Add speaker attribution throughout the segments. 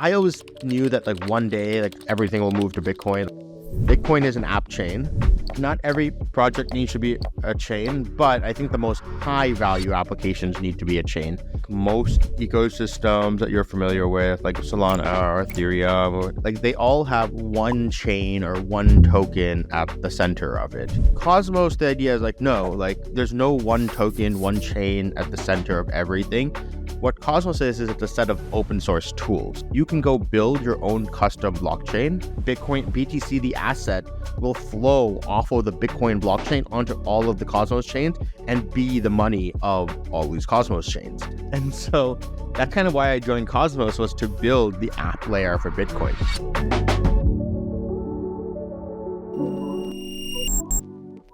Speaker 1: I always knew that like one day, like everything will move to Bitcoin. Bitcoin is an app chain. Not every project needs to be a chain, but I think the most high value applications need to be a chain. Most ecosystems that you're familiar with, like Solana or Ethereum, like they all have one chain or one token at the center of it. Cosmos, the idea is like, no, like there's no one token, one chain at the center of everything. What Cosmos is it's a set of open source tools. You can go build your own custom blockchain. Bitcoin, BTC, the asset, will flow off of the Bitcoin blockchain onto all of the Cosmos chains and be the money of all these Cosmos chains. And so that's kind of why I joined Cosmos, was to build the app layer for Bitcoin.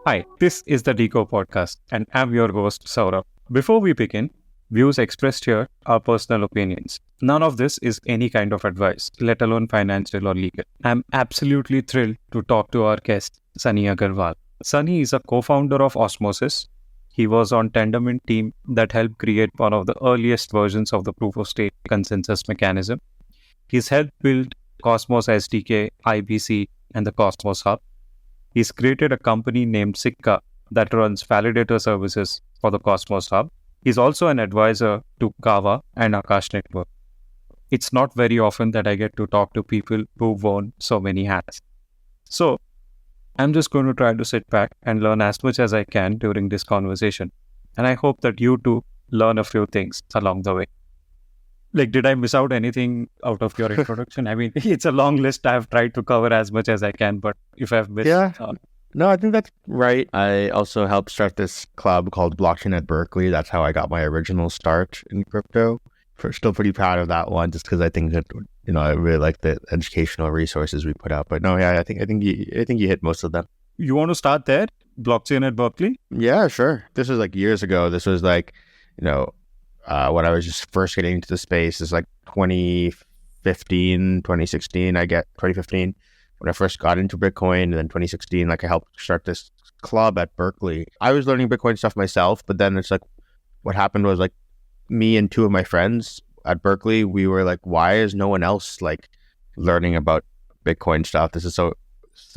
Speaker 2: Hi, this is the Deco podcast, and I'm your host, Saurabh. Before we begin, views expressed here are personal opinions. None of this is any kind of advice, let alone financial or legal. I'm absolutely thrilled to talk to our guest, Sunny Aggarwal. Sunny is a co-founder of Osmosis. He was on Tendermint team that helped create one of the earliest versions of the proof-of-stake consensus mechanism. He's helped build Cosmos SDK, IBC, and the Cosmos Hub. He's created a company named Sikka that runs validator services for the Cosmos Hub. He's also an advisor to Kava and Akash Network. It's not very often that I get to talk to people who've worn so many hats. So I'm just going to try to sit back and learn as much as I can during this conversation. And I hope that you too learn a few things along the way. Like, did I miss out anything out of your introduction? I mean, it's a long list. I've tried to cover as much as I can, but if I've missed...
Speaker 1: No, I think that's right. I also helped start this club called Blockchain at Berkeley. That's how I got my original start in crypto. Still pretty proud of that one, just because I think that, you know, I really like the educational resources we put out. But no, yeah, I think you hit most of them.
Speaker 2: You want to start there? Blockchain at Berkeley?
Speaker 1: Yeah, sure. This was like years ago. This was like, you know, when I was just first getting into the space. It's like 2015, 2016. 2015. When I first got into Bitcoin, and then 2016, like I helped start this club at Berkeley. I was learning Bitcoin stuff myself, but then it's like, what happened was like me and two of my friends at Berkeley, we were like, why is no one else like learning about Bitcoin stuff? This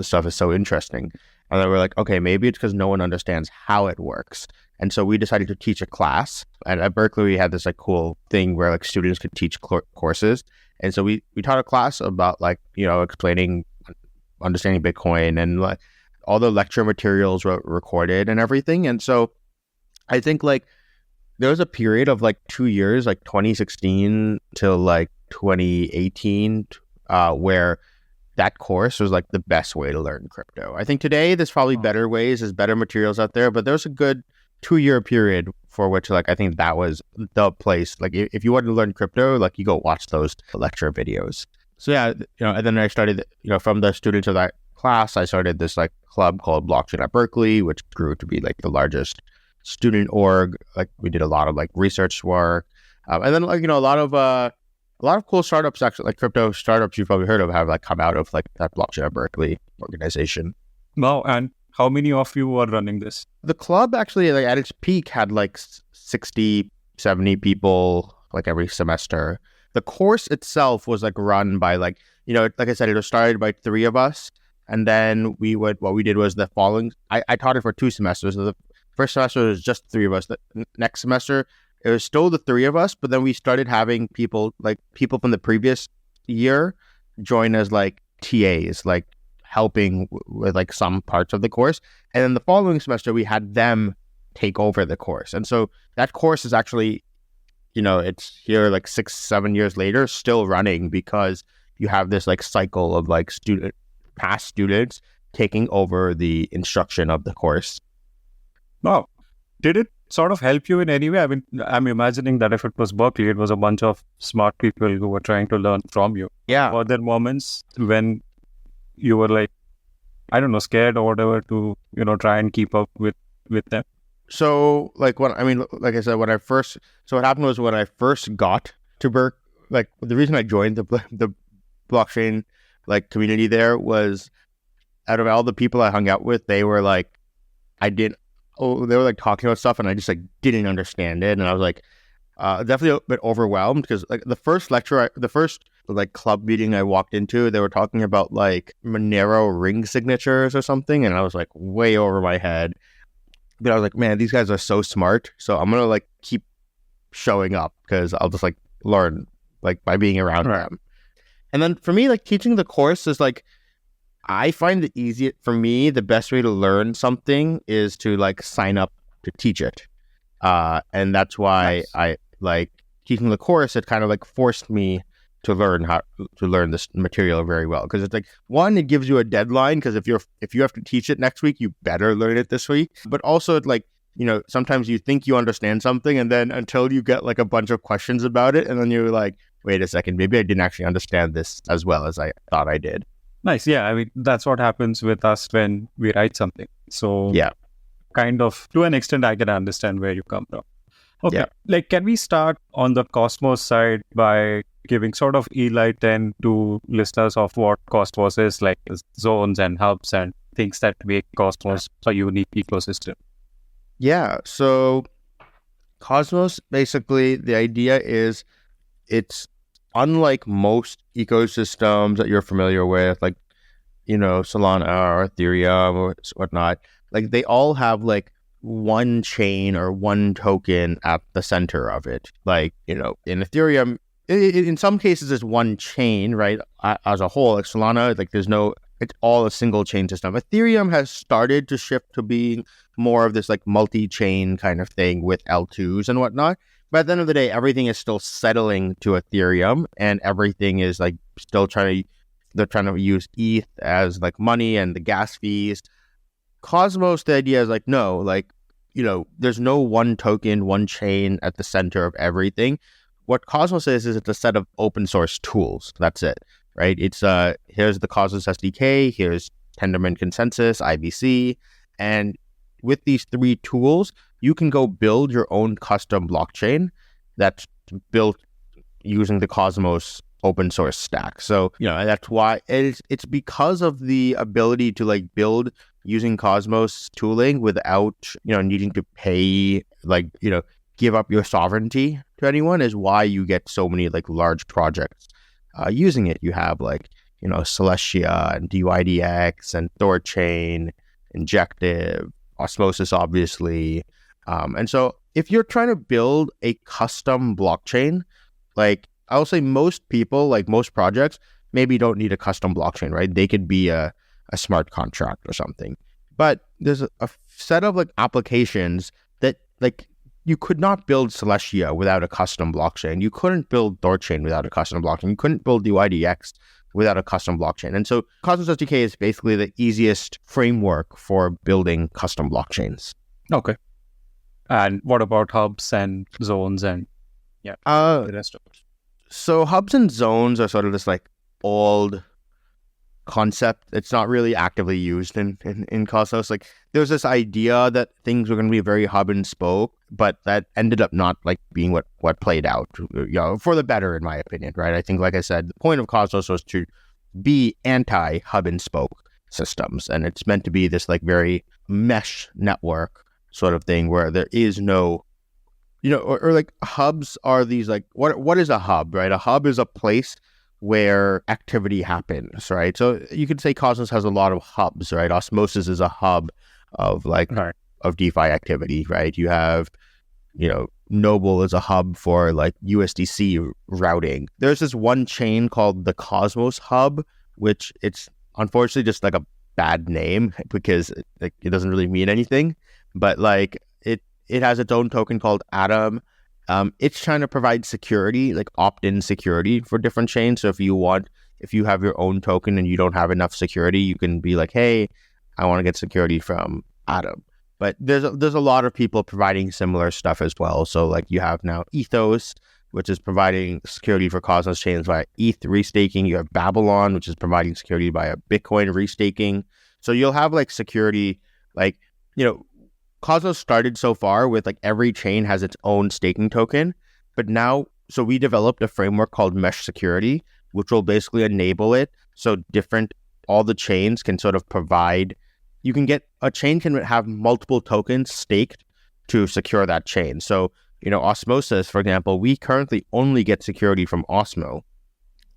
Speaker 1: stuff is so interesting. And then we're like, okay, maybe it's because no one understands how it works. And so we decided to teach a class. And at Berkeley, we had this like cool thing where like students could teach courses. And so we taught a class about like, you know, explaining understanding Bitcoin, and like all the lecture materials were recorded and everything. And so I think like there was a period of like 2 years, like 2016 till like 2018, where that course was like the best way to learn crypto. I think today there's probably better ways, there's better materials out there, but there was a good 2-year period for which like I think that was the place. Like if you want to learn crypto, like you go watch those lecture videos. So yeah, you know, and then I started, you know, from the students of that class, I started this like club called Blockchain at Berkeley, which grew to be like the largest student org. Like we did a lot of like research work, and then like, you know, a lot of cool startups, actually like crypto startups you've probably heard of, have like come out of like that Blockchain at Berkeley organization.
Speaker 2: Wow, and how many of you are running this?
Speaker 1: The club actually, like at its peak, had like 60, 70 people like every semester. The course itself was like run by like, you know, like I said, it was started by 3 of us. And then what we did was the following, I taught it for 2 semesters. So the first semester was just 3 of us. The next semester, it was still the 3 of us, but then we started having people from the previous year join as like TAs, like helping with like some parts of the course. And then the following semester, we had them take over the course. And so that course is actually, you know, it's here like 6-7 years later, still running, because you have this like cycle of like past students taking over the instruction of the course.
Speaker 2: Wow. Did it sort of help you in any way? I mean, I'm imagining that if it was Berkeley, it was a bunch of smart people who were trying to learn from you.
Speaker 1: Yeah.
Speaker 2: Were there moments when you were like, I don't know, scared or whatever to, you know, try and keep up with them?
Speaker 1: So like like I said, what happened was when I first got to Berkeley, like the reason I joined the blockchain like community there was, out of all the people I hung out with, they were like, they were like talking about stuff and I just like didn't understand it. And I was like, definitely a bit overwhelmed, because like the first like club meeting I walked into, they were talking about like Monero ring signatures or something, and I was like way over my head. But I was like, man, these guys are so smart. So I'm gonna like keep showing up because I'll just like learn like by being around them. And then for me, like teaching the course is like, I find it easy for me. The best way to learn something is to like sign up to teach it. And that's why I like teaching the course. It kind of like forced me to learn how to learn this material very well. Because it's like, one, it gives you a deadline, because if you have to teach it next week, you better learn it this week. But also it like, you know, sometimes you think you understand something, and then until you get like a bunch of questions about it, and then you're like, wait a second, maybe I didn't actually understand this as well as I thought I did.
Speaker 2: Nice. Yeah. I mean, that's what happens with us when we write something. So
Speaker 1: yeah,
Speaker 2: kind of to an extent, I can understand where you come from. Okay.
Speaker 1: Yeah.
Speaker 2: Like, can we start on the Cosmos side by giving sort of enlighten to listeners of what Cosmos is, like zones and hubs and things that make Cosmos a unique ecosystem?
Speaker 1: Yeah. So Cosmos, basically, the idea is it's unlike most ecosystems that you're familiar with, like, you know, Solana or Ethereum or whatnot. Like, they all have like one chain or one token at the center of it. Like, you know, in Ethereum, in some cases, it's one chain, right? As a whole, like Solana, like it's all a single chain system. Ethereum has started to shift to being more of this like multi-chain kind of thing with L2s and whatnot. But at the end of the day, everything is still settling to Ethereum, and everything is like still they're trying to use ETH as like money and the gas fees. Cosmos, the idea is like, no, like, you know, there's no one token, one chain at the center of everything. What Cosmos is it's a set of open source tools. That's it, right? It's here's the Cosmos SDK, here's Tendermint Consensus, IBC, and with these three tools, you can go build your own custom blockchain that's built using the Cosmos open source stack. So, you know, that's why it's because of the ability to like build using Cosmos tooling without, you know, needing to pay, like, you know, give up your sovereignty to anyone, is why you get so many like large projects using it. You have like, you know, Celestia and DYDX and Thorchain, Injective, Osmosis, obviously. And so if you're trying to build a custom blockchain, like I will say most people, like most projects, maybe don't need a custom blockchain, right? They could be a smart contract or something. But there's a set of like applications that like you could not build Celestia without a custom blockchain. You couldn't build Thorchain without a custom blockchain. You couldn't build DYDX without a custom blockchain. And so Cosmos SDK is basically the easiest framework for building custom blockchains.
Speaker 2: Okay. And what about hubs and zones and the rest of it?
Speaker 1: So hubs and zones are sort of this like old concept. It's not really actively used in Cosmos. Like there's this idea that things were going to be very hub and spoke, but that ended up not like being what played out, you know, for the better, in my opinion, right? I think, like I said, the point of Cosmos was to be anti hub and spoke systems, and it's meant to be this like very mesh network sort of thing where there is no, you know, or like hubs are these like, what is a hub, right? A hub is a place where activity happens, right? So you could say Cosmos has a lot of hubs, right? Osmosis is a hub of like of DeFi activity, right? You have, you know, Noble is a hub for like USDC routing. There's this one chain called the Cosmos Hub, which it's unfortunately just like a bad name because it doesn't really mean anything, but like it has its own token called Atom. It's trying to provide security, like opt-in security for different chains. So if you have your own token and you don't have enough security, you can be like, hey, I want to get security from Atom. But there's a lot of people providing similar stuff as well. So like you have now Ethos, which is providing security for Cosmos chains via ETH restaking. You have Babylon, which is providing security via Bitcoin restaking. So you'll have like security, like, you know, Cosmos started so far with like every chain has its own staking token, but now, so we developed a framework called Mesh Security, which will basically enable it so all the chains can sort of provide, a chain can have multiple tokens staked to secure that chain. So, you know, Osmosis, for example, we currently only get security from OSMO.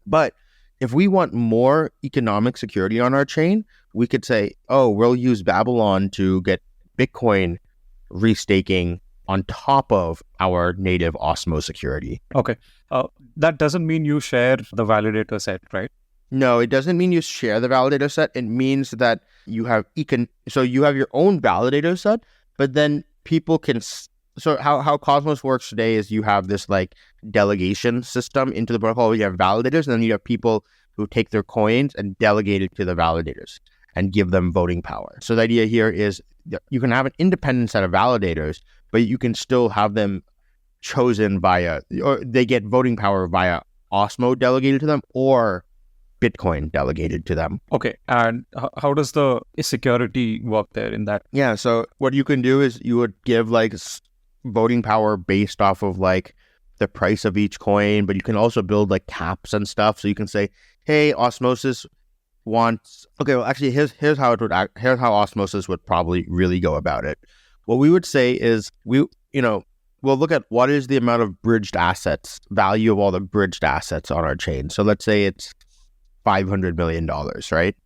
Speaker 1: But if we want more economic security on our chain, we could say, oh, we'll use Babylon to get Bitcoin restaking on top of our native Osmo security.
Speaker 2: Okay. That doesn't mean you share the validator set, right?
Speaker 1: No, it doesn't mean you share the validator set. It means that you have so you have your own validator set, but then people can. So how Cosmos works today is you have this like delegation system into the protocol where you have validators, and then you have people who take their coins and delegate it to the validators and give them voting power. So the idea here is you can have an independent set of validators, but you can still have them chosen or they get voting power via Osmo delegated to them or Bitcoin delegated to them.
Speaker 2: Okay. And how does the security work there in that?
Speaker 1: Yeah. So what you can do is you would give like voting power based off of like the price of each coin, but you can also build like caps and stuff. So you can say, hey, Osmosis wants, okay, well actually here's how Osmosis would probably really go about it. What we would say is we'll look at what is the amount of bridged assets, value of all the bridged assets on our chain. So let's say it's $500 million, right?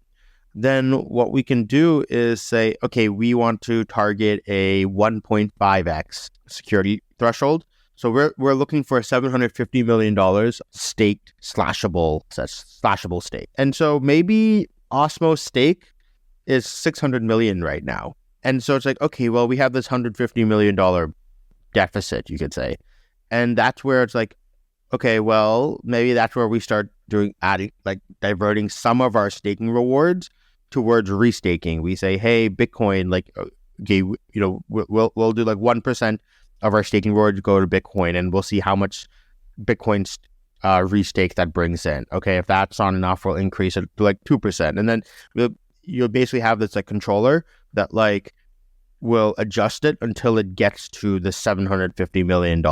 Speaker 1: Then what we can do is say, okay, we want to target a 1.5x security threshold. So we're looking for $750 million staked slashable stake. And so maybe Osmo stake is 600 million right now. And so it's like, okay, well, we have this $150 million deficit, you could say. And that's where it's like, okay, well, maybe that's where we start diverting some of our staking rewards towards restaking. We say, hey, Bitcoin, like, okay, we'll do like 1% of our staking rewards go to Bitcoin, and we'll see how much Bitcoin restake that brings in. Okay, if that's not enough, we'll increase it to like 2%, and then you'll basically have this like controller that like will adjust it until it gets to the $750 million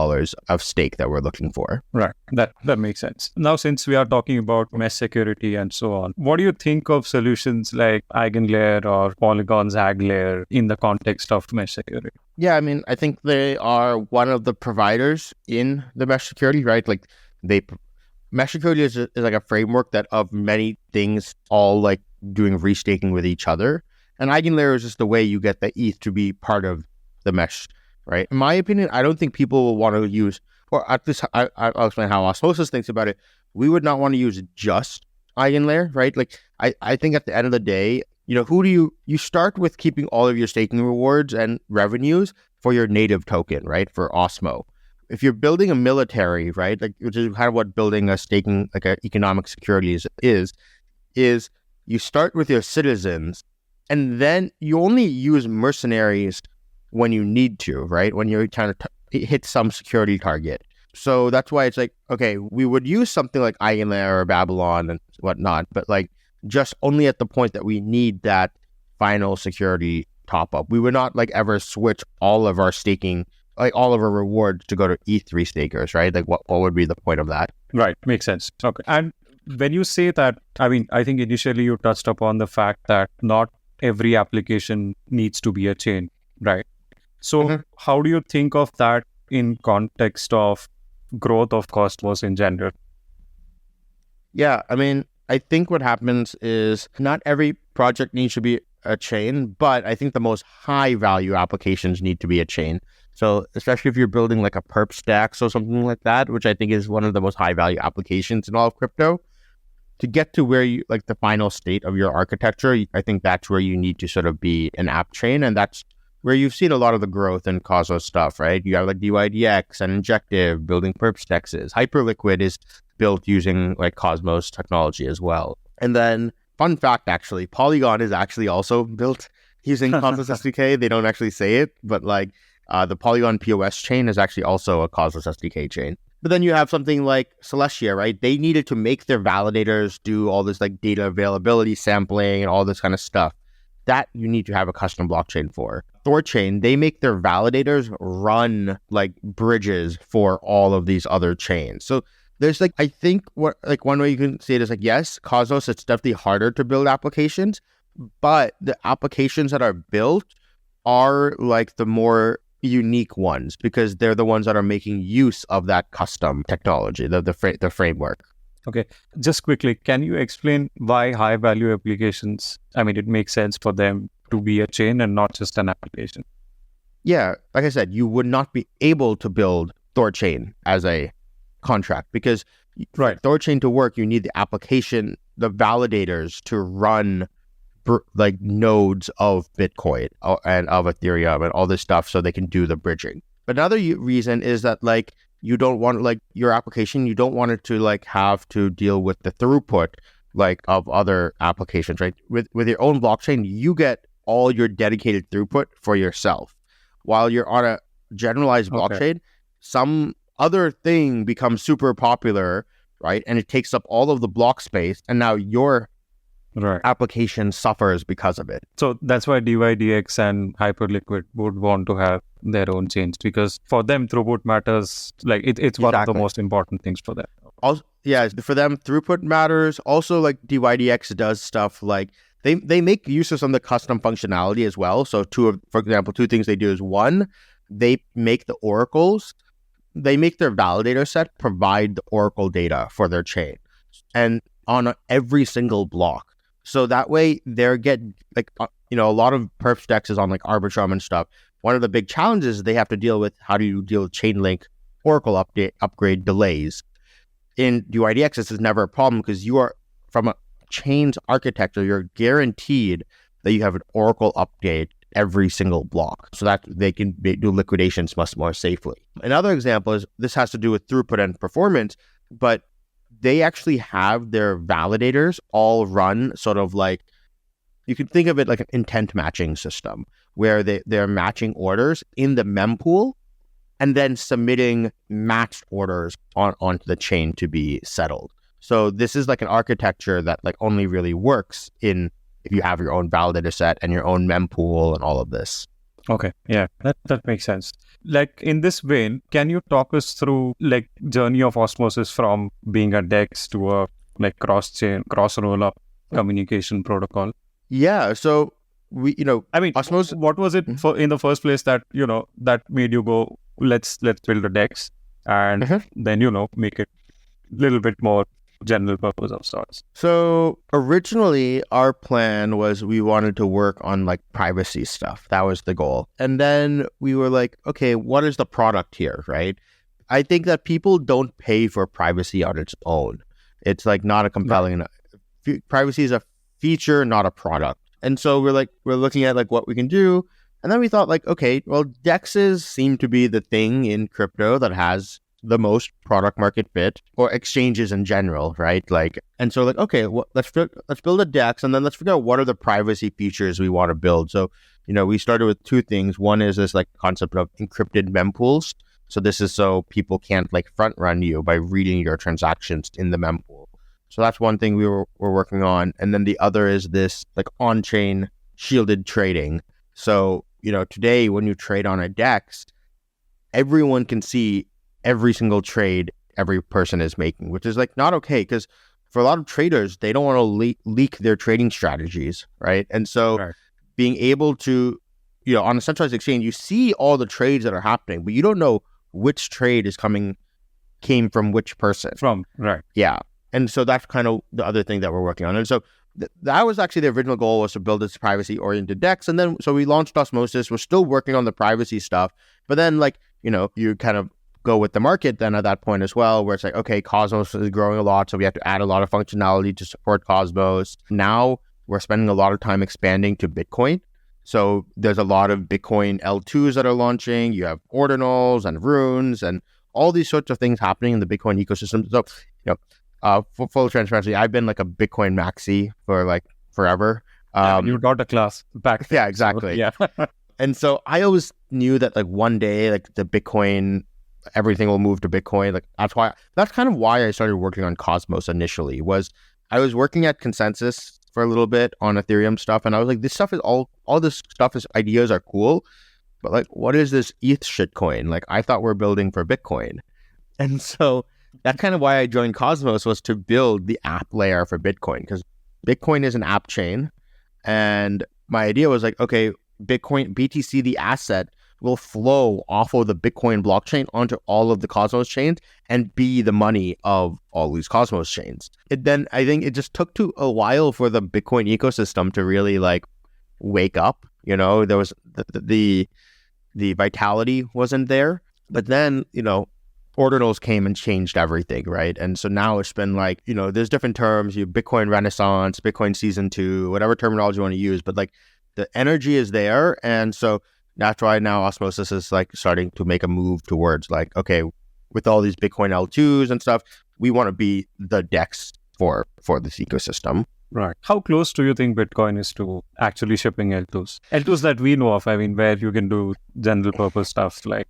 Speaker 1: of stake that we're looking for.
Speaker 2: Right. That makes sense. Now, since we are talking about mesh security and so on, what do you think of solutions like EigenLayer or Polygon's Aggarwal in the context of mesh security?
Speaker 1: Yeah, I mean, I think they are one of the providers in the mesh security, right? Like mesh security is like a framework that of many things all like doing restaking with each other. And EigenLayer is just the way you get the ETH to be part of the mesh, right? In my opinion, I don't think people will want to use, or at least I'll explain how Osmosis thinks about it. We would not want to use just EigenLayer, right? Like, I think at the end of the day, who do you start with keeping all of your staking rewards and revenues for your native token, right? For Osmo. If you're building a military, right? Like, which is kind of what building a staking, like an economic security is you start with your citizens. And then you only use mercenaries when you need to, right? When you're trying to hit some security target. So that's why it's like, okay, we would use something like EigenLayer or Babylon and whatnot, but like just only at the point that we need that final security top up. We would not like ever switch all of our staking, like all of our rewards to go to ETH restakers, right? Like what would be the point of that?
Speaker 2: Right. Makes sense. Okay. And when you say that, I mean, I think initially you touched upon the fact that not every application needs to be a chain, right? So how do you think of that in context of growth of Cosmos in general?
Speaker 1: Yeah, I mean, I think what happens is not every project needs to be a chain, but I think the most high value applications need to be a chain. So especially if you're building like a perp stacks or something like that, which I think is one of the most high value applications in all of crypto, to get to where you like the final state of your architecture, I think that's where you need to sort of be an app chain. And that's where you've seen a lot of the growth in Cosmos stuff, right? You have like DYDX and Injective building perp stacks. Hyperliquid is built using like Cosmos technology as well. And then fun fact, actually, Polygon is actually also built using Cosmos SDK. They don't actually say it, but like the Polygon POS chain is actually also a Cosmos SDK chain. But then you have something like Celestia, right? They needed to make their validators do all this like data availability sampling and all this kind of stuff. That you need to have a custom blockchain for. Thorchain, they make their validators run like bridges for all of these other chains. So there's like, I think what like one way you can say it is like, yes, Cosmos, it's definitely harder to build applications, but the applications that are built are like the more unique ones because they're the ones that are making use of that custom technology, the framework.
Speaker 2: Okay. Just quickly, can you explain why high value applications, it makes sense for them to be a chain and not just an application?
Speaker 1: Yeah, like I said, you would not be able to build ThorChain as a contract because for ThorChain to work, you need the application, the validators to run like nodes of Bitcoin and of Ethereum and all this stuff so they can do the bridging. But another reason is that like you don't want like your application, you don't want it to like have to deal with the throughput like of other applications, right? With your own blockchain, you get all your dedicated throughput for yourself. While you're on a generalized blockchain, some other thing becomes super popular, right? And it takes up all of the block space, and now your application suffers because of it.
Speaker 2: So that's why DYDX and Hyperliquid would want to have their own chains, because for them throughput matters. Like it's one of the most important things for them.
Speaker 1: Also, yeah, for them throughput matters. Also, like DYDX does stuff like they make use of some of the custom functionality as well. So for example, two things they do is one, they make the oracles. They make their validator set provide the oracle data for their chain, and on every single block. So that way they're getting like, a lot of perp dexes on like Arbitrum and stuff. One of the big challenges they have to deal with, how do you deal with Chainlink Oracle upgrade delays? In DYDX, this is never a problem because you are, from a chain's architecture, you're guaranteed that you have an Oracle update every single block so that they can do liquidations much more safely. Another example is this has to do with throughput and performance, but they actually have their validators all run sort of like, you can think of it like an intent matching system where they're matching orders in the mempool and then submitting matched orders onto the chain to be settled. So this is like an architecture that like only really works if you have your own validator set and your own mempool and all of this.
Speaker 2: Okay. Yeah, that makes sense. Like in this vein, can you talk us through like journey of Osmosis from being a DEX to a like cross-chain, cross-roll-up communication protocol?
Speaker 1: Yeah. So we,
Speaker 2: Osmosis, what was it for in the first place that, that made you go, let's build a DEX and then, make it a little bit more general purpose of sorts?
Speaker 1: So originally our plan was we wanted to work on like privacy stuff. That was the goal. And then we were like, okay, what is the product here, right? I think that people don't pay for privacy on its own. It's like not a compelling enough. Privacy is a feature, not a product. And so we're looking at like what we can do. And then we thought like, okay, well, DEXs seem to be the thing in crypto that has the most product market fit, or exchanges in general, right? Like, and so like, okay, well, let's build a DEX, and then let's figure out what are the privacy features we want to build. So, we started with two things. One is this like concept of encrypted mempools. So this is so people can't like front run you by reading your transactions in the mempool. So that's one thing we're working on. And then the other is this like on-chain shielded trading. So, today when you trade on a DEX, everyone can see every single trade every person is making, which is like not okay, because for a lot of traders, they don't want to leak their trading strategies, right? And so being able to, on a centralized exchange, you see all the trades that are happening, but you don't know which trade came from which person. Yeah. And so that's kind of the other thing that we're working on. And so that was actually the original goal, was to build this privacy-oriented DEX. And then, so we launched Osmosis. We're still working on the privacy stuff, but then like, you kind of go with the market then at that point as well, where it's like, okay, Cosmos is growing a lot, so we have to add a lot of functionality to support Cosmos. Now we're spending a lot of time expanding to Bitcoin. So there's a lot of Bitcoin L2s that are launching. You have ordinals and runes and all these sorts of things happening in the Bitcoin ecosystem. So, for full transparency, I've been like a Bitcoin maxi for like forever.
Speaker 2: You got a class back then.
Speaker 1: Yeah, exactly.
Speaker 2: So, yeah.
Speaker 1: And so I always knew that like one day, like the Bitcoin, everything will move to Bitcoin. Like that's kind of why I started working on Cosmos initially. Was I was working at Consensus for a little bit on Ethereum stuff, and I was like, this stuff is all this stuff is ideas are cool, but like, what is this ETH shitcoin? Like, I thought we're building for Bitcoin. And so that's kind of why I joined Cosmos, was to build the app layer for Bitcoin, because Bitcoin is an app chain, and my idea was like, okay, Bitcoin BTC, the asset, will flow off of the Bitcoin blockchain onto all of the Cosmos chains and be the money of all these Cosmos chains. I think it just took a while for the Bitcoin ecosystem to really like wake up. You know, there was the vitality wasn't there, but then, you know, ordinals came and changed everything, right? And so now it's been like, you know, there's different terms, you Bitcoin Renaissance, Bitcoin Season 2, whatever terminology you want to use, but like the energy is there. And so that's why now Osmosis is like starting to make a move towards like, okay, with all these Bitcoin L2s and stuff, we want to be the DEX for this ecosystem.
Speaker 2: Right. How close do you think Bitcoin is to actually shipping L2s? L2s that we know of, I mean, where you can do general purpose stuff like...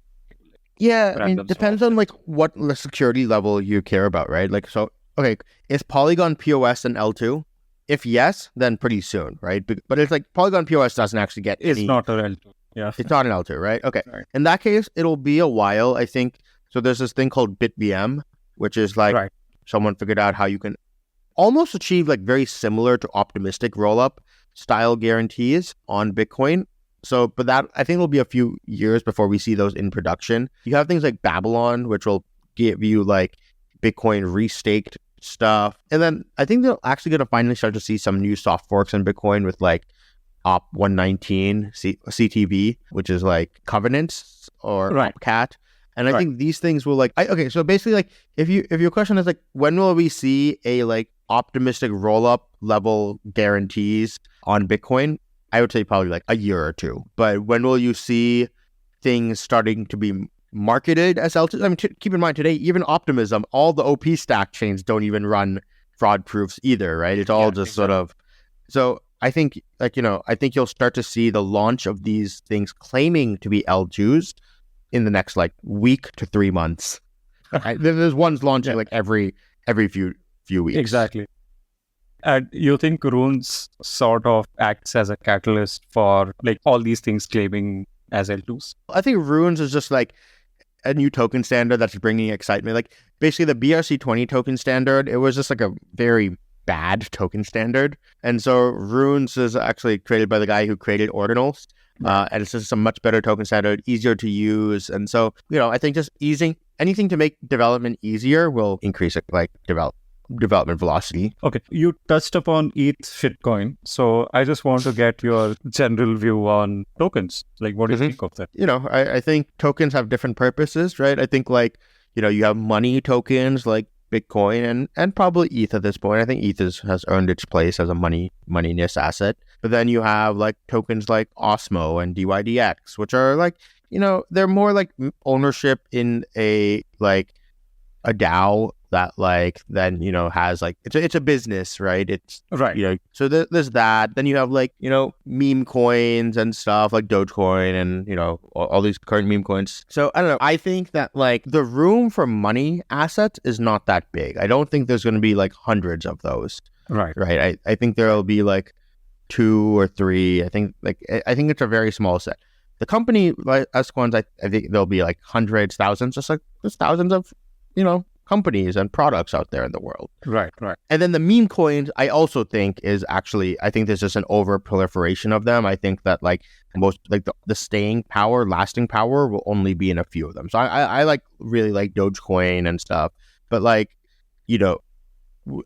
Speaker 1: Yeah, I mean, it depends on like what the security level you care about, right? Like, so, okay, is Polygon POS an L2? If yes, then pretty soon, right? But it's like Polygon POS doesn't actually get
Speaker 2: It's not an L2. Yeah.
Speaker 1: It's not an L2, right? Okay. Right. In that case, it'll be a while, I think. So there's this thing called BitVM, which is like someone figured out how you can almost achieve like very similar to optimistic rollup style guarantees on Bitcoin. So, but that, I think it'll be a few years before we see those in production. You have things like Babylon, which will give you like Bitcoin restaked stuff. And then I think they're actually going to finally start to see some new soft forks in Bitcoin with like Op 119 CTV, which is like Covenants or Opcat. And I think these things will like, okay, so basically like if your question is like, when will we see a like optimistic roll-up level guarantees on Bitcoin? I would say probably like a year or two. But when will you see things starting to be marketed as L2? I mean, keep in mind today, even Optimism, all the OP stack chains don't even run fraud proofs either, right? It's all just sort of... So I think like, you know, I think you'll start to see the launch of these things claiming to be L2s in the next like week to 3 months. Right? There's ones launching like every few weeks.
Speaker 2: Exactly. And you think Runes sort of acts as a catalyst for like all these things claiming as L2s?
Speaker 1: I think Runes is just like a new token standard that's bringing excitement. Like basically the BRC20 token standard, it was just like a very bad token standard. And so Runes is actually created by the guy who created Ordinals. And it's just a much better token standard, easier to use. And so, you know, I think just easing anything to make development easier will increase it, like development velocity.
Speaker 2: Okay, you touched upon ETH shitcoin, so I just want to get your general view on tokens. Like, what do you think of that?
Speaker 1: You know, I think tokens have different purposes, right? I think like, you know, you have money tokens like Bitcoin and probably ETH at this point. I think ETH has earned its place as a moneyness asset. But then you have like tokens like OSMO and DYDX, which are like, you know, they're more like ownership in a DAO that like then, you know, has like it's a business, right? It's
Speaker 2: right,
Speaker 1: you know, so there's that. Then you have like, you know, meme coins and stuff like Dogecoin and, you know, all these current meme coins. So I don't know, I think that like the room for money assets is not that big. I don't think there's going to be like hundreds of those.
Speaker 2: Right.
Speaker 1: I think there'll be like 2 or 3. I think it's a very small set. The company like S-Coins, I think there'll be like hundreds, thousands, just like there's thousands of, you know, companies and products out there in the world.
Speaker 2: Right.
Speaker 1: And then the meme coins, I also think is actually, I think there's just an over proliferation of them. I think that like most, like the staying power, lasting power will only be in a few of them. So I like really like Dogecoin and stuff, but like, you know,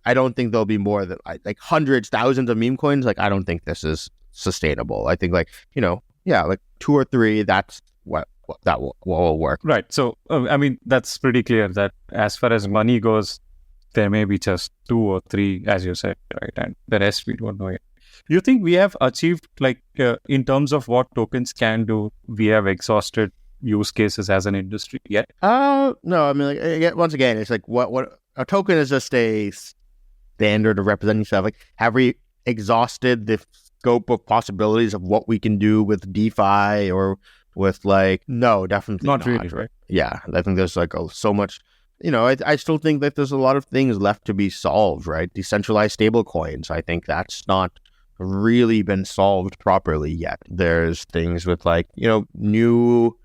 Speaker 1: I don't think there'll be more than like hundreds, thousands of meme coins. Like, I don't think this is sustainable. I think like, you know, yeah, like 2 or 3, that's what that will work.
Speaker 2: Right. So, I mean, that's pretty clear that as far as money goes, there may be just 2 or 3, as you said, right? And the rest we don't know yet. Do you think we have achieved, like, in terms of what tokens can do, we have exhausted use cases as an industry yet?
Speaker 1: No, I mean, like, once again, it's like what a token is just a standard of representing stuff. Like, have we exhausted the scope of possibilities of what we can do with DeFi or with like, no, definitely
Speaker 2: not really, right?
Speaker 1: Yeah, I think there's like so much, you know, I still think that there's a lot of things left to be solved, right? Decentralized stable coins, I think that's not really been solved properly yet. There's things with like, you know, new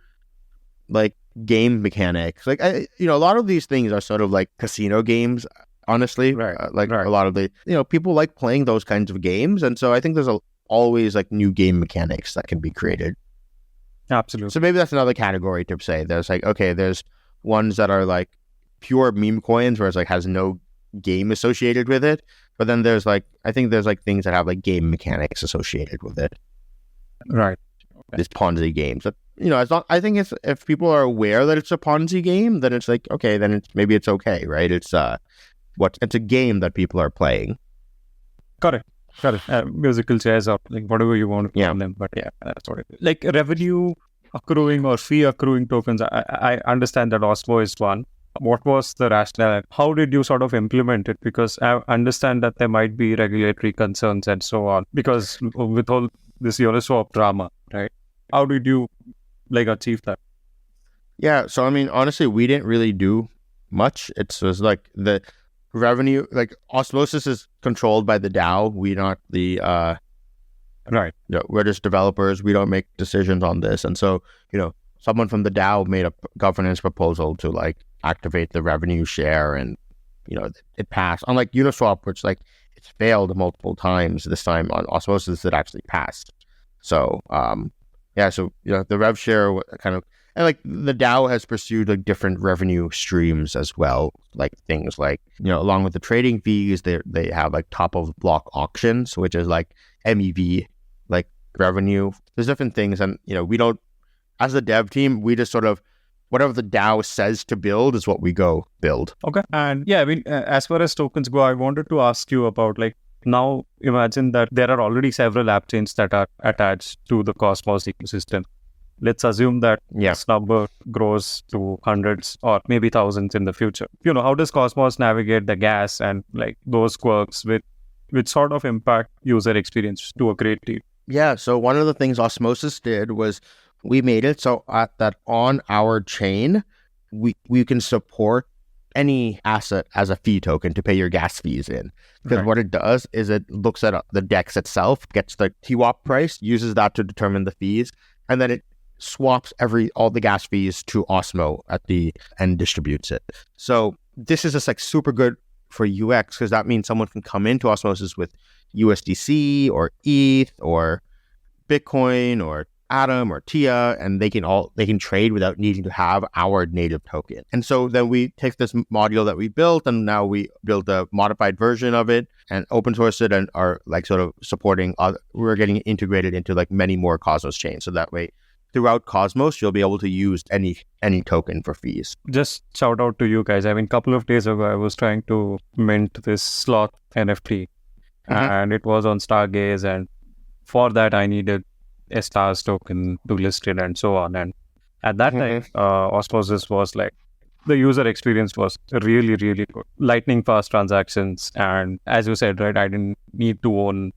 Speaker 1: like game mechanics. Like, you know, a lot of these things are sort of like casino games, honestly.
Speaker 2: Right.
Speaker 1: A lot of the, you know, people like playing those kinds of games. And so I think there's always like new game mechanics that can be created.
Speaker 2: Absolutely.
Speaker 1: So maybe that's another category to say. There's like, okay, there's ones that are like pure meme coins where it's like has no game associated with it. But then there's like, I think there's like things that have like game mechanics associated with it.
Speaker 2: Right.
Speaker 1: It's Ponzi games. But, it's not, I think it's, if people are aware that it's a Ponzi game, then it's like, okay, then maybe it's okay, right? It's it's a game that people are playing.
Speaker 2: Correct. Musical chairs or like whatever you want to call them. But yeah, that's what it is. Like revenue accruing or fee accruing tokens, I understand that OSMO is one. What was the rationale? How did you sort of implement it? Because I understand that there might be regulatory concerns and so on. Because with all this Uniswap drama, right? How did you like achieve that?
Speaker 1: Yeah, so I mean, honestly, we didn't really do much. It was like the revenue, like Osmosis is controlled by the DAO. We not the
Speaker 2: right.
Speaker 1: We're just developers. We don't make decisions on this. And so, someone from the DAO made a governance proposal to like activate the revenue share, and it passed. Unlike Uniswap, which like it's failed multiple times, this time on Osmosis it actually passed. So the rev share kind of, and like the DAO has pursued like different revenue streams as well, like things like along with the trading fees, they have like top of block auctions, which is like MEV like revenue. There's different things, and we don't, as a dev team, we just sort of, whatever the DAO says to build is what we go build.
Speaker 2: Okay. And yeah, I mean, as far as tokens go, I wanted to ask you about like, now imagine that there are already several app chains that are attached to the Cosmos ecosystem. Let's assume that this number grows to hundreds or maybe thousands in the future. How does Cosmos navigate the gas and like those quirks which sort of impact user experience to a great deal?
Speaker 1: Yeah. So one of the things Osmosis did was we made it so that on our chain, we can support any asset as a fee token to pay your gas fees in. Because what it does is it looks at the DEX itself, gets the TWAP price, uses that to determine the fees, and then it swaps all the gas fees to Osmo at the end, distributes it. So this is just like super good for UX, because that means someone can come into Osmosis with USDC or ETH or Bitcoin or Atom or TIA, and they can trade without needing to have our native token. And so then we take this module that we built, and now we build a modified version of it and open source it, and are like sort of supporting we're getting integrated into like many more Cosmos chains. So that way, throughout Cosmos, you'll be able to use any token for fees.
Speaker 2: Just shout out to you guys. I mean, a couple of days ago, I was trying to mint this sloth NFT, and it was on Stargaze, and for that, I needed a stars token to list it and so on. And at that time, Osmosis was like, the user experience was really, really good. Lightning fast transactions. And as you said, right, I didn't need to own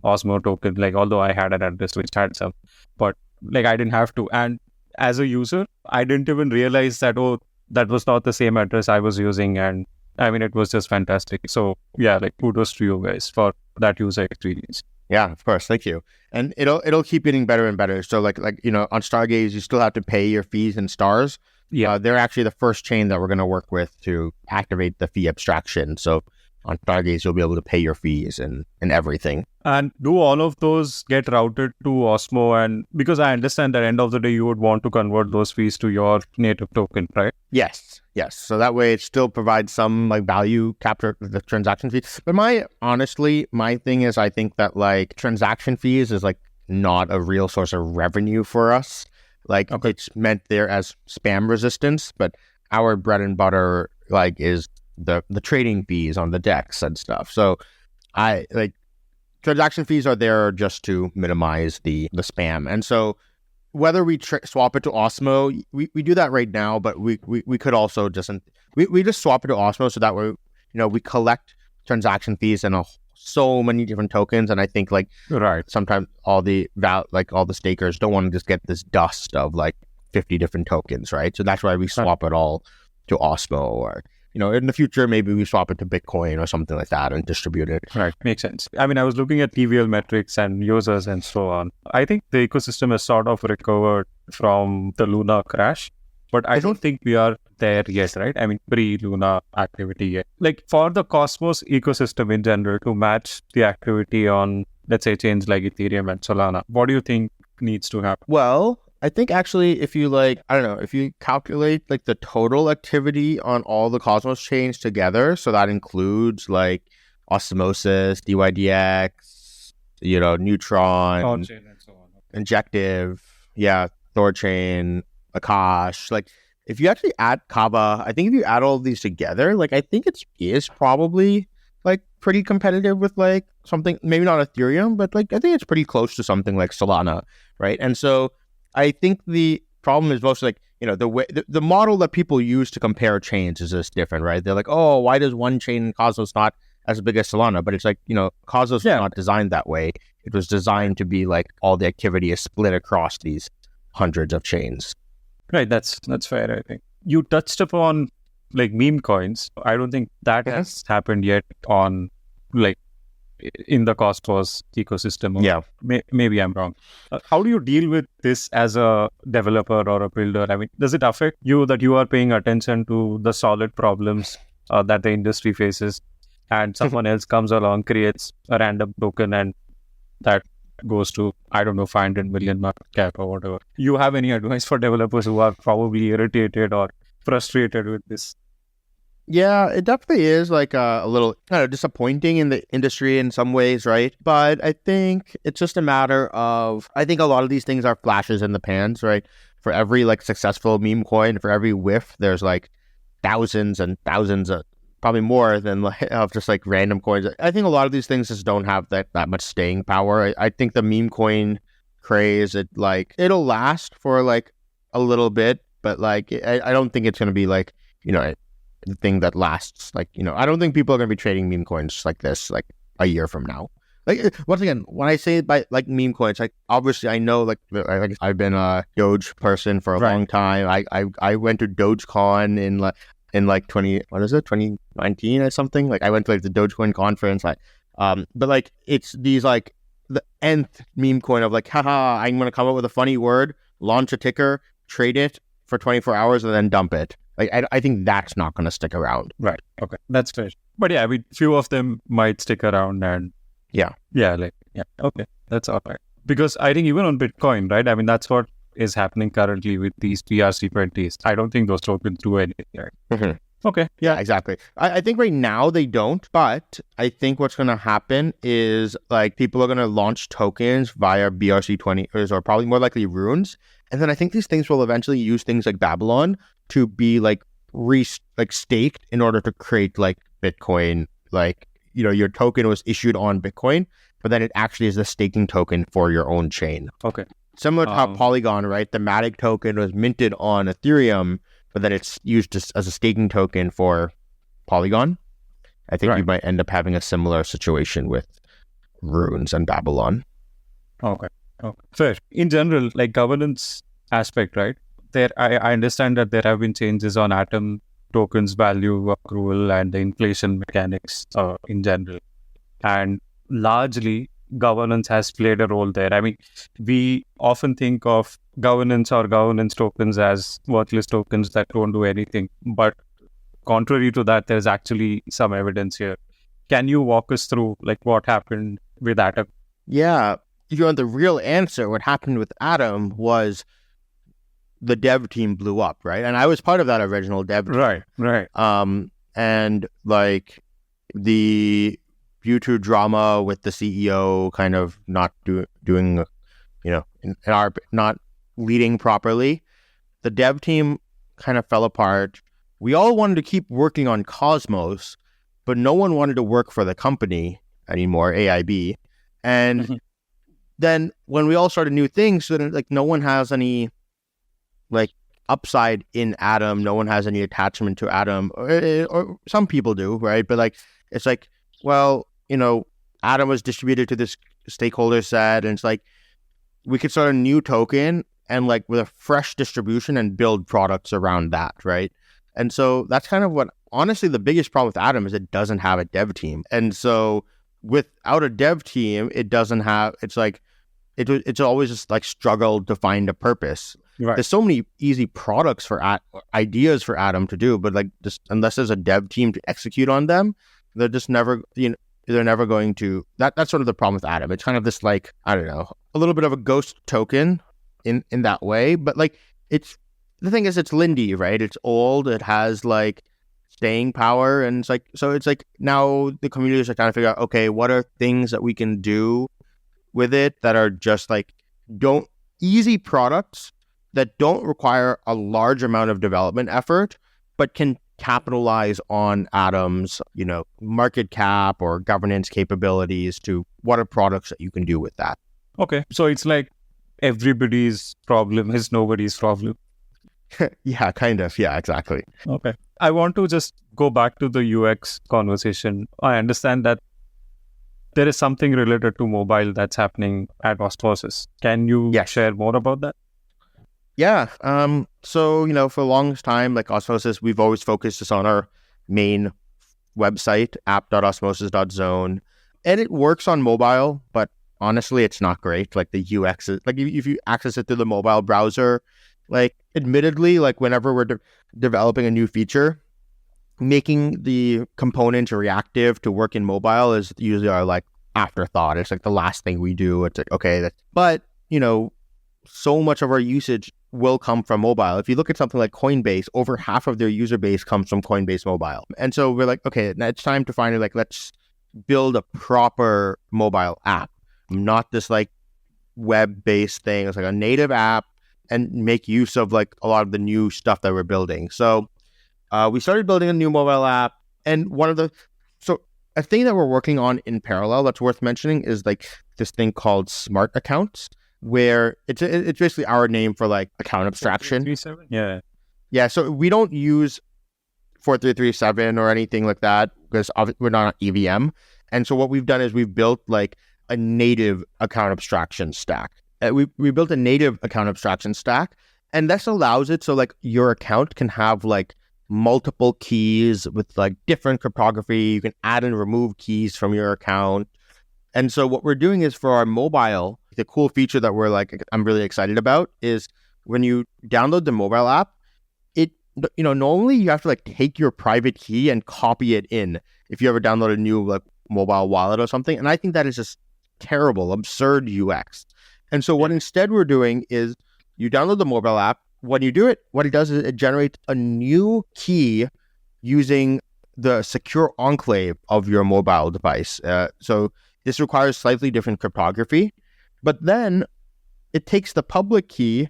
Speaker 2: Osmo token, like although I had an address which had some, but like I didn't have to. And as a user, I didn't even realize that, that was not the same address I was using. And I mean, it was just fantastic. So yeah, like kudos to you guys for that user experience.
Speaker 1: Yeah, of course. Thank you. And it'll keep getting better and better. So like on Stargaze, you still have to pay your fees in stars. Yeah. They're actually the first chain that we're going to work with to activate the fee abstraction. So on Stargaze, you'll be able to pay your fees and everything.
Speaker 2: And do all of those get routed to Osmo? And because I understand that at the end of the day, you would want to convert those fees to your native token, right?
Speaker 1: Yes. So that way it still provides some like value capture the transaction fees. But my thing is, I think that like transaction fees is like not a real source of revenue for us. Like it's meant there as spam resistance, but our bread and butter like is the trading fees on the DEX and stuff. So I like transaction fees are there just to minimize the spam. And so whether we swap it to Osmo, we do that right now, but we could also just swap it to Osmo so that way, we collect transaction fees in so many different tokens. And I think like sometimes all the stakers don't want to just get this dust of like 50 different tokens, right? So that's why we swap it all to Osmo, or in the future, maybe we swap it to Bitcoin or something like that and distribute it.
Speaker 2: Right. Makes sense. I mean, I was looking at TVL metrics and users and so on. I think the ecosystem has sort of recovered from the Luna crash, but I don't think we are there yet, right? I mean, pre-Luna activity yet. Like for the Cosmos ecosystem in general to match the activity on, let's say, chains like Ethereum and Solana, what do you think needs to happen?
Speaker 1: Well, I think actually if you like, I don't know, if you calculate like the total activity on all the Cosmos chains together, so that includes like Osmosis, DYDX, Neutron,
Speaker 2: On-chain and so on.
Speaker 1: Injective, Thorchain, Akash. Like if you actually add Kava, I think if you add all of these together, like I think it is probably like pretty competitive with like something, maybe not Ethereum, but like I think it's pretty close to something like Solana, right? And so I think the problem is mostly like, the way the model that people use to compare chains is just different, right? They're like, oh, why does one chain Cosmos not as big as Solana? But it's like, Cosmos was not designed that way. It was designed to be like all the activity is split across these hundreds of chains.
Speaker 2: Right, that's fair, I think. You touched upon like meme coins. I don't think that has happened yet on like in the Cosmos ecosystem.
Speaker 1: Yeah.
Speaker 2: Maybe I'm wrong. How do you deal with this as a developer or a builder? I mean, does it affect you that you are paying attention to the solid problems that the industry faces, and someone else comes along, creates a random token, and that goes to, I don't know, 500 million market cap or whatever? You have any advice for developers who are probably irritated or frustrated with this?
Speaker 1: Yeah, it definitely is like a little disappointing in the industry in some ways, right? But I think it's just a matter of, I think a lot of these things are flashes in the pans, right? For every like successful meme coin, for every whiff, there's like thousands and thousands of, probably more than like, of just like random coins. I think a lot of these things just don't have that much staying power. I think the meme coin craze, it'll last for like a little bit, but like I don't think it's going to be like, the thing that lasts. Like, I don't think people are going to be trading meme coins like this like a year from now. Like, once again, when I say by like meme coins, like obviously I know like I've been a Doge person for a long time. I went to DogeCon in like 2019 or something. Like I went to like the Dogecoin conference. But like it's these like the nth meme coin of like, haha, I'm going to come up with a funny word, launch a ticker, trade it for 24 hours and then dump it. Like I think that's not going to stick around.
Speaker 2: Right. Okay. That's fair. But yeah, I mean, few of them might stick around and okay, that's all right. Because I think even on Bitcoin, right? I mean, that's what is happening currently with these BRC20s. I don't think those tokens do anything. Right?
Speaker 1: Mm-hmm.
Speaker 2: Okay.
Speaker 1: Yeah, exactly. I think right now they don't, but I think what's going to happen is like people are going to launch tokens via BRC20s or probably more likely runes. And then I think these things will eventually use things like Babylon to be like staked in order to create like Bitcoin. Like, your token was issued on Bitcoin, but then it actually is a staking token for your own chain.
Speaker 2: Okay.
Speaker 1: Similar to how Polygon, right? The Matic token was minted on Ethereum, but then it's used as a staking token for Polygon. I think you might end up having a similar situation with runes and Babylon.
Speaker 2: Okay. Fair. In general, like governance aspect, right? I understand that there have been changes on Atom tokens value accrual and the inflation mechanics in general. And largely, governance has played a role there. I mean, we often think of governance or governance tokens as worthless tokens that don't do anything. But contrary to that, there's actually some evidence here. Can you walk us through like what happened with Atom?
Speaker 1: Yeah. If you want the real answer, what happened with Atom was the dev team blew up, right? And I was part of that original dev team.
Speaker 2: Right.
Speaker 1: And like the due drama with the CEO kind of not doing, not leading properly, the dev team kind of fell apart. We all wanted to keep working on Cosmos, but no one wanted to work for the company anymore, AIB. And then when we all started new things, so like no one has any like upside in Atom, no one has any attachment to Atom, or some people do, right? But like it's like, well, Atom was distributed to this stakeholder set, and it's like we could start a new token and like with a fresh distribution and build products around that, right? And so that's kind of what, honestly, the biggest problem with Atom is it doesn't have a dev team. And so without a dev team, it doesn't have, it's like, it's always just like struggled to find a purpose. Right. There's so many easy products for ideas for Atom to do, but like just unless there's a dev team to execute on them, they're just never, they're never going to, that's sort of the problem with Atom. It's kind of this like, I don't know, a little bit of a ghost token in that way. But like the thing is, it's Lindy, right? It's old. It has like staying power, and it's like now the communities are trying to figure out, okay, what are things that we can do with it that are just like easy products that don't require a large amount of development effort, but can capitalize on Atom's, market cap or governance capabilities to what are products that you can do with that.
Speaker 2: Okay. So it's like everybody's problem is nobody's problem.
Speaker 1: Yeah, kind of. Yeah, exactly.
Speaker 2: Okay. I want to just go back to the UX conversation. I understand that there is something related to mobile that's happening at Osmosis. Can you share more about that?
Speaker 1: Yeah. So, for the longest time, like Osmosis, we've always focused just on our main website, app.osmosis.zone. And it works on mobile, but honestly, it's not great. Like the UX is, like if you access it through the mobile browser, like admittedly, like whenever we're developing a new feature, making the components reactive to work in mobile is usually our like afterthought. It's like the last thing we do. It's like, okay, but so much of our usage will come from mobile. If you look at something like Coinbase, over half of their user base comes from Coinbase Mobile. And so we're like, okay, now it's time to finally like, let's build a proper mobile app, not this like web-based thing. It's like a native app and make use of like a lot of the new stuff that we're building. So we started building a new mobile app, and so a thing that we're working on in parallel that's worth mentioning is like this thing called smart accounts, where it's basically our name for like account abstraction.
Speaker 2: 4337?
Speaker 1: Yeah. So we don't use 4337 or anything like that because we're not on EVM. And so what we've done is we've built like a native account abstraction stack. We built a native account abstraction stack, and this allows it so like your account can have like multiple keys with like different cryptography. You can add and remove keys from your account. And so what we're doing is for our mobile, the cool feature that I'm really excited about is when you download the mobile app, normally you have to like take your private key and copy it in if you ever download a new like mobile wallet or something. And I think that is just terrible, absurd UX. And so what instead we're doing is you download the mobile app. When you do it, what it does is it generates a new key using the secure enclave of your mobile device. So this requires slightly different cryptography, but then it takes the public key,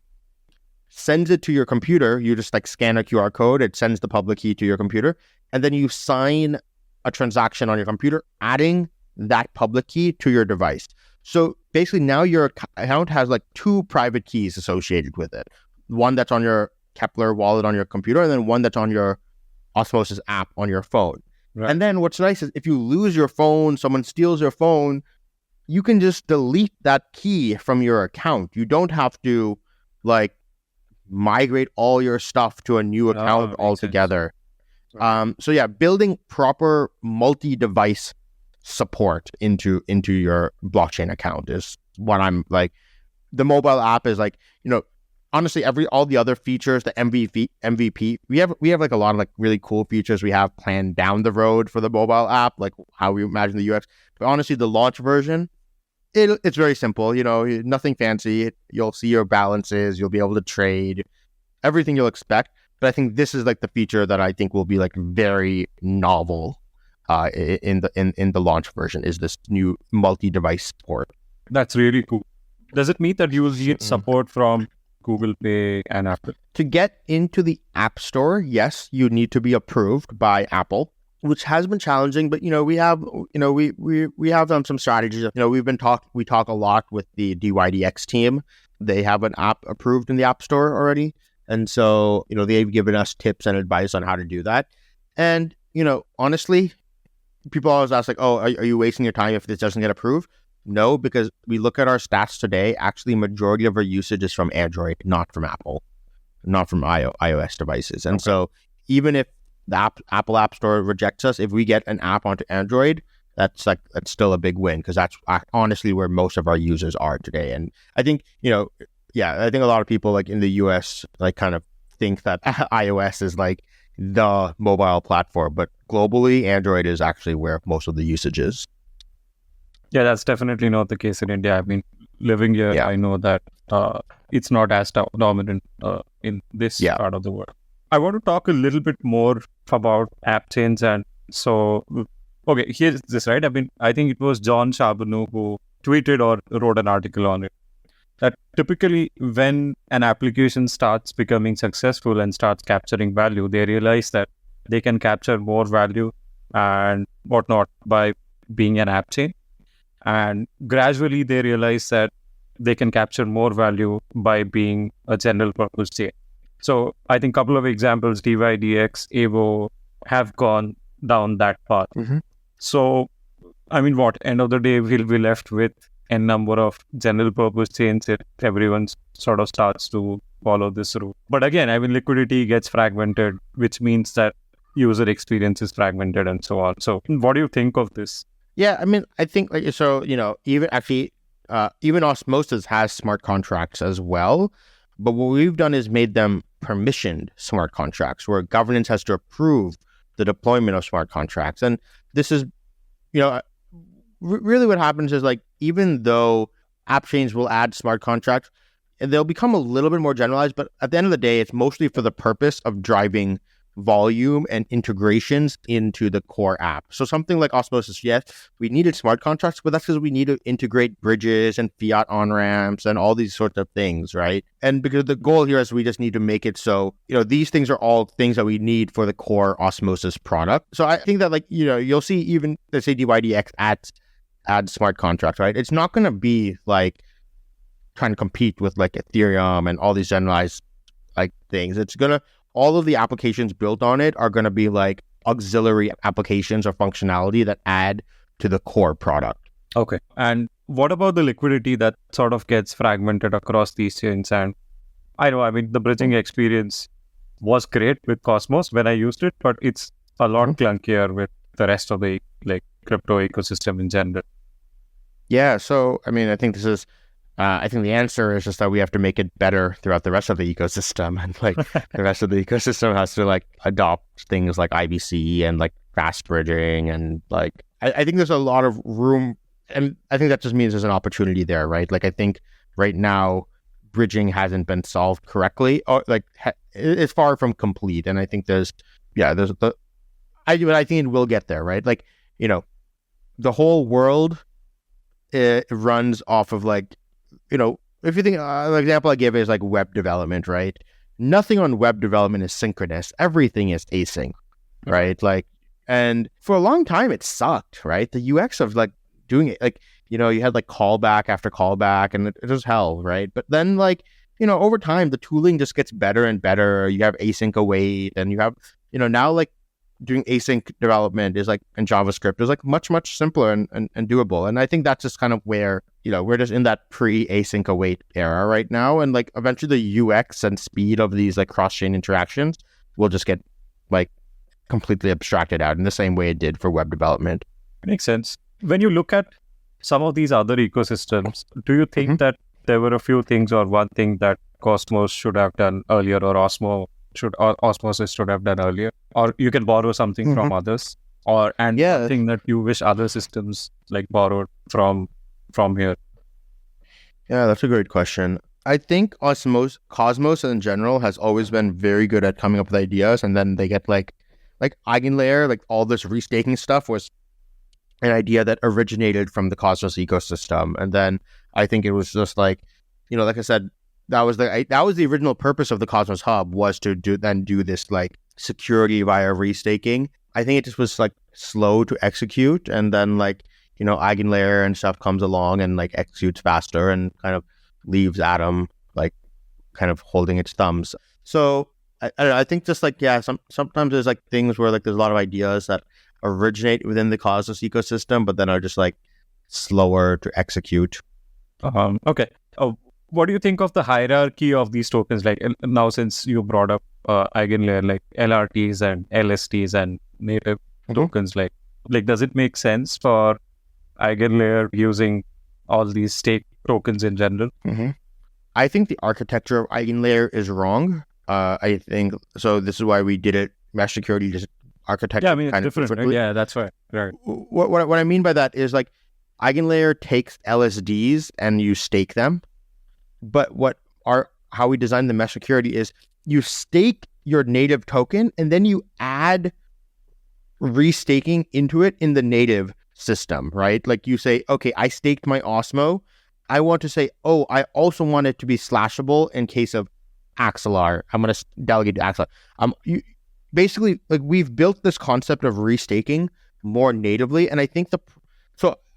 Speaker 1: sends it to your computer. You just like scan a QR code. It sends the public key to your computer, and then you sign a transaction on your computer, adding that public key to your device. So basically now your account has like two private keys associated with it. One that's on your Kepler wallet on your computer, and then one that's on your Osmosis app on your phone. Right. And then what's nice is if you lose your phone, someone steals your phone, you can just delete that key from your account. You don't have to like migrate all your stuff to a new account altogether. Right. So yeah, building proper multi-device support into your blockchain account is what I'm like. The mobile app is like, honestly, all the other features, the MVP, we have like a lot of like really cool features we have planned down the road for the mobile app, like how we imagine the UX. But honestly, the launch version, it's very simple, nothing fancy. You'll see your balances, you'll be able to trade, everything you'll expect. But I think this is like the feature that I think will be like very novel in the launch version, is this new multi-device support.
Speaker 2: That's really cool. Does it mean that you will need support from Google Pay and Apple?
Speaker 1: To get into the App Store, yes, you need to be approved by Apple, which has been challenging. But we have done some strategies. We talk a lot with the DYDX team. They have an app approved in the App Store already, and so they've given us tips and advice on how to do that. And honestly, people always ask like, "Oh, are you wasting your time if this doesn't get approved?" No, because we look at our stats today, actually majority of our usage is from Android, not from Apple, not from iOS devices. And so even if the Apple App Store rejects us, if we get an app onto Android, that's still a big win, because that's honestly where most of our users are today. And I think, I think a lot of people like in the US like kind of think that iOS is like the mobile platform, but globally, Android is actually where most of the usage is. Yeah,
Speaker 2: that's definitely not the case in India. I've been living here. Yeah. I know that it's not as dominant in this part of the world. I want to talk a little bit more about Appchains. And so, okay, here's this, right? I mean, I think it was John Charbonneau who tweeted or wrote an article on it, that typically when an application starts becoming successful and starts capturing value, they realize that they can capture more value and whatnot by being an app chain. And gradually they realize that they can capture more value by being a general purpose chain. So I think a couple of examples, DYDX, Evo, have gone down that path. So, I mean, end of the day, we'll be left with a number of general purpose chains if everyone sort of starts to follow this route. But again, I mean, liquidity gets fragmented, which means that user experience is fragmented and so on. So what do you think of this?
Speaker 1: Yeah, I mean, I think even Osmosis has smart contracts as well. But what we've done is made them permissioned smart contracts where governance has to approve the deployment of smart contracts. And this is, really what happens is even though Appchains will add smart contracts, and they'll become a little bit more generalized, but at the end of the day, it's mostly for the purpose of driving volume and integrations into the core app. So something like Osmosis, yes, we needed smart contracts, but that's because we need to integrate bridges and fiat on-ramps and all these sorts of things, right? And because the goal here is we just need to make it so, these things are all things that we need for the core Osmosis product. So I think that you'll see even, let's say DYDX add smart contracts, right? It's not going to be trying to compete with Ethereum and all these generalized things. It's going to, all of the applications built on it are going to be auxiliary applications or functionality that add to the core product.
Speaker 2: Okay. And what about the liquidity that sort of gets fragmented across these chains? And the bridging experience was great with Cosmos when I used it, but it's a lot clunkier with the rest of the crypto ecosystem in general.
Speaker 1: Yeah. So, I think this is, I think the answer is just that we have to make it better throughout the rest of the ecosystem, and the rest of the ecosystem has to adopt things like IBC and fast bridging, and I think there's a lot of room, and I think that just means there's an opportunity there, right? I think right now bridging hasn't been solved correctly, or it's far from complete, and I think I think it will get there, right? The whole world it runs off of if you think, the example I give is web development, right? Nothing on web development is synchronous. Everything is async, right? And for a long time it sucked, right? The UX of doing it, you had callback after callback, and it was hell, right? But then over time the tooling just gets better and better. You have async await, and you have, now doing async development is in JavaScript is much simpler and doable. And I think that's just kind of where, we're just in that pre-async await era right now. And eventually the UX and speed of these cross-chain interactions will just get completely abstracted out in the same way it did for web development.
Speaker 2: Makes sense. When you look at some of these other ecosystems, do you think that there were a few things or one thing that Cosmos should have done earlier, or Osmosis should have done earlier, or you can borrow something from others, one thing that you wish other systems borrowed from here?
Speaker 1: Yeah, that's a great question. I think Cosmos in general has always been very good at coming up with ideas, and then they get EigenLayer, all this restaking stuff was an idea that originated from the Cosmos ecosystem, and then I think it was just like I said, that was the original purpose of the Cosmos Hub, was to do this security via restaking. I think it just was slow to execute, and then EigenLayer and stuff comes along and executes faster and kind of leaves Atom kind of holding its thumbs. So I think just sometimes there's things where there's a lot of ideas that originate within the Cosmos ecosystem, but then are just slower to execute.
Speaker 2: Okay. What do you think of the hierarchy of these tokens? Now, since you brought up EigenLayer, LRTs and LSTs and native tokens, does it make sense for EigenLayer using all these stake tokens in general?
Speaker 1: I think the architecture of EigenLayer is wrong. I think so. This is why we did it. Mesh security just architecture.
Speaker 2: Yeah, it's different. Right? Yeah, that's right.
Speaker 1: What I mean by that is EigenLayer takes LSDs and you stake them. But what how we design the mesh security is you stake your native token and then you add restaking into it in the native system, right? Like you say, okay, I staked my Osmo. I want to say, oh, I also want it to be slashable in case of Axelar. I'm going to delegate to Axelar. Basically, like we've built this concept of restaking more natively, and I think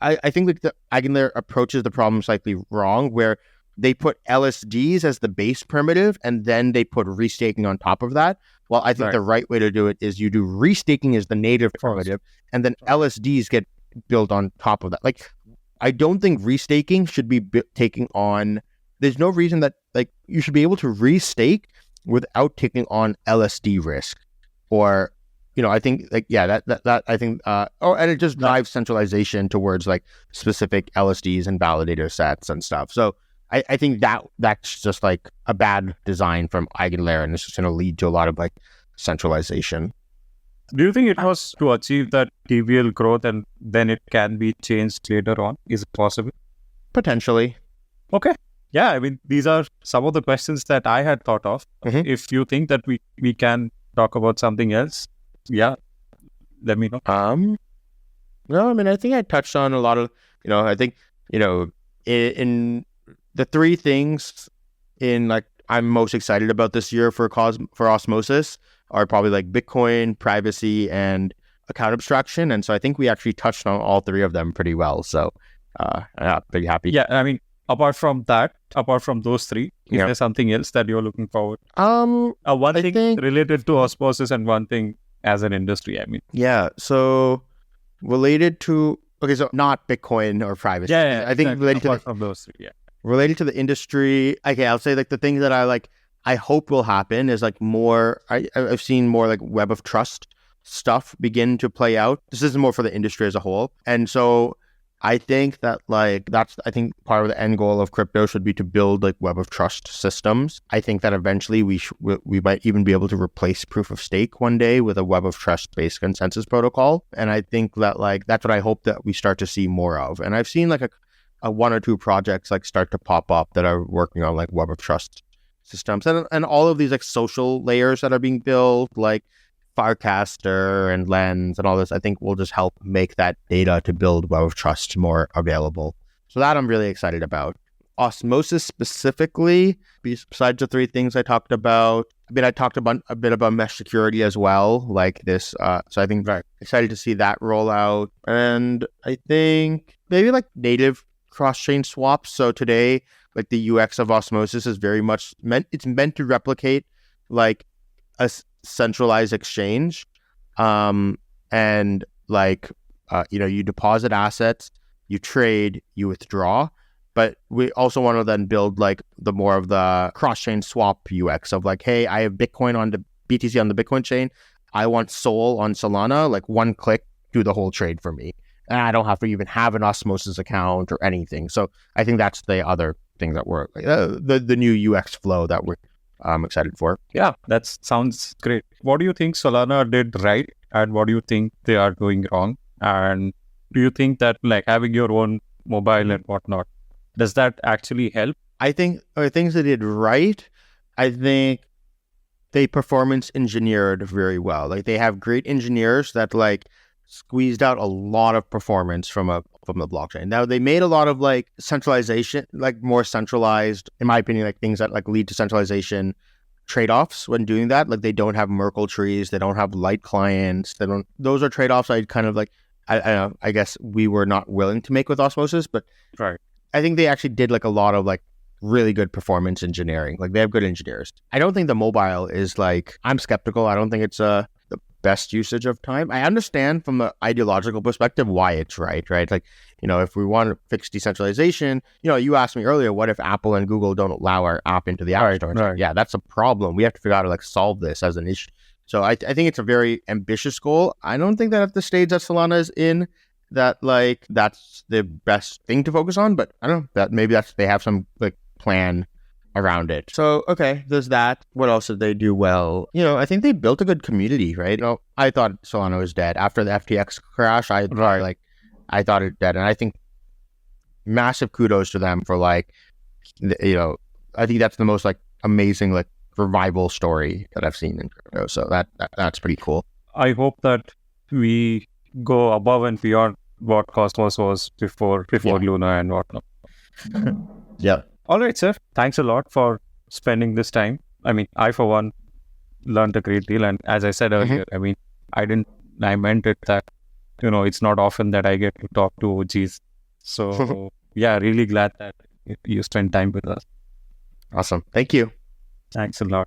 Speaker 1: I think like the EigenLayer approaches the problem slightly wrong, where they put LSDs as the base primitive, and then they put restaking on top of that. Well, I think the right way to do it is you do restaking as the native primitive, and then LSDs get built on top of that. Like, I don't think restaking should be taking on. There's no reason that like you should be able to restake without taking on LSD risk, or I think like that I think and it just drives centralization towards like specific LSDs and validator sets and stuff. So I think that's just like a bad design from EigenLayer, and it's just going to lead to a lot of like centralization.
Speaker 2: Do you think it was to achieve that TVL growth and then it can be changed later on? Is it possible?
Speaker 1: Potentially.
Speaker 2: Okay. Yeah, I mean, these are some of the questions that I had thought of.
Speaker 1: Mm-hmm.
Speaker 2: If you think that we can talk about something else, yeah, let me know.
Speaker 1: No, I mean, I think I touched on a lot of, I think, in the three things in like I'm most excited about this year for Osmosis are probably like Bitcoin, privacy, and account abstraction. And so I think we actually touched on all three of them pretty well. So yeah, pretty happy.
Speaker 2: Yeah, I mean, apart from those three, is there something else that you're looking forward? One thing related to Osmosis and one thing as an industry, I mean.
Speaker 1: Yeah, so related to, so not Bitcoin or privacy.
Speaker 2: Yeah,
Speaker 1: I think related
Speaker 2: apart from those three, yeah.
Speaker 1: Related to the industry, okay, I'll say like the thing that I hope will happen is like more, I've seen more like web of trust stuff begin to play out. This is more for the industry as a whole. And so I think that I think part of the end goal of crypto should be to build like web of trust systems. I think that eventually we might even be able to replace proof of stake one day with a web of trust based consensus protocol. And I think that that's what I hope that we start to see more of. And I've seen like a one or two projects like start to pop up that are working on like web of trust systems, and all of these like social layers that are being built, like Firecaster and Lens and all this, I think will just help make that data to build web of trust more available. So that I'm really excited about. Osmosis specifically, besides the three things I talked about, I talked about a bit about mesh security as well, like this. So I think very excited to see that roll out. And I think maybe like native cross-chain swaps. So today, like the UX of Osmosis is very much meant to replicate like a centralized exchange, and like you deposit assets, you trade, you withdraw, but we also want to then build like the more of the cross-chain swap UX of like, hey, I have Bitcoin on the BTC on the Bitcoin chain, I want Sol on Solana, like one click, do the whole trade for me, and I don't have to even have an Osmosis account or anything. So I think that's the other thing that we're the new UX flow that we're excited for.
Speaker 2: Yeah, that sounds great. What do you think Solana did right, and what do you think they are doing wrong? And do you think that like having your own mobile and whatnot, does that actually help?
Speaker 1: I think things they did right, I think they performance engineered very well. Like they have great engineers that like squeezed out a lot of performance from the blockchain. Now they made a lot of like centralization, like more centralized, in my opinion, like things that like lead to centralization trade-offs when doing that. Like they don't have Merkle trees, they don't have light clients, those are trade-offs I kind of like, I guess we were not willing to make with Osmosis, but
Speaker 2: right.
Speaker 1: I think they actually did like a lot of like really good performance engineering. Like they have good engineers. I don't think the mobile is like, I'm skeptical. I don't think it's the best usage of time. I understand from the ideological perspective why it's right? Like, if we want to fix decentralization, you asked me earlier, what if Apple and Google don't allow our app into the App Store?
Speaker 2: Right.
Speaker 1: Yeah, that's a problem. We have to figure out how to like solve this as an issue. So I think it's a very ambitious goal. I don't think that at the stage that Solana is in, that like that's the best thing to focus on, but I don't know, that maybe they have some like plan around it. So, okay, there's that. What else did they do well? I think they built a good community, right? I thought Solana was dead. After the FTX crash, I thought it dead. And I think massive kudos to them for like, I think that's the most like amazing like revival story that I've seen in crypto. So that's pretty cool.
Speaker 2: I hope that we go above and beyond what Cosmos was before Luna and whatnot.
Speaker 1: Yeah.
Speaker 2: All right, sir. Thanks a lot for spending this time. I mean, I for one learned a great deal, and as I said earlier, I mean, I meant it that it's not often that I get to talk to OGs. So yeah, really glad that you spent time with us.
Speaker 1: Awesome. Thank you.
Speaker 2: Thanks a lot.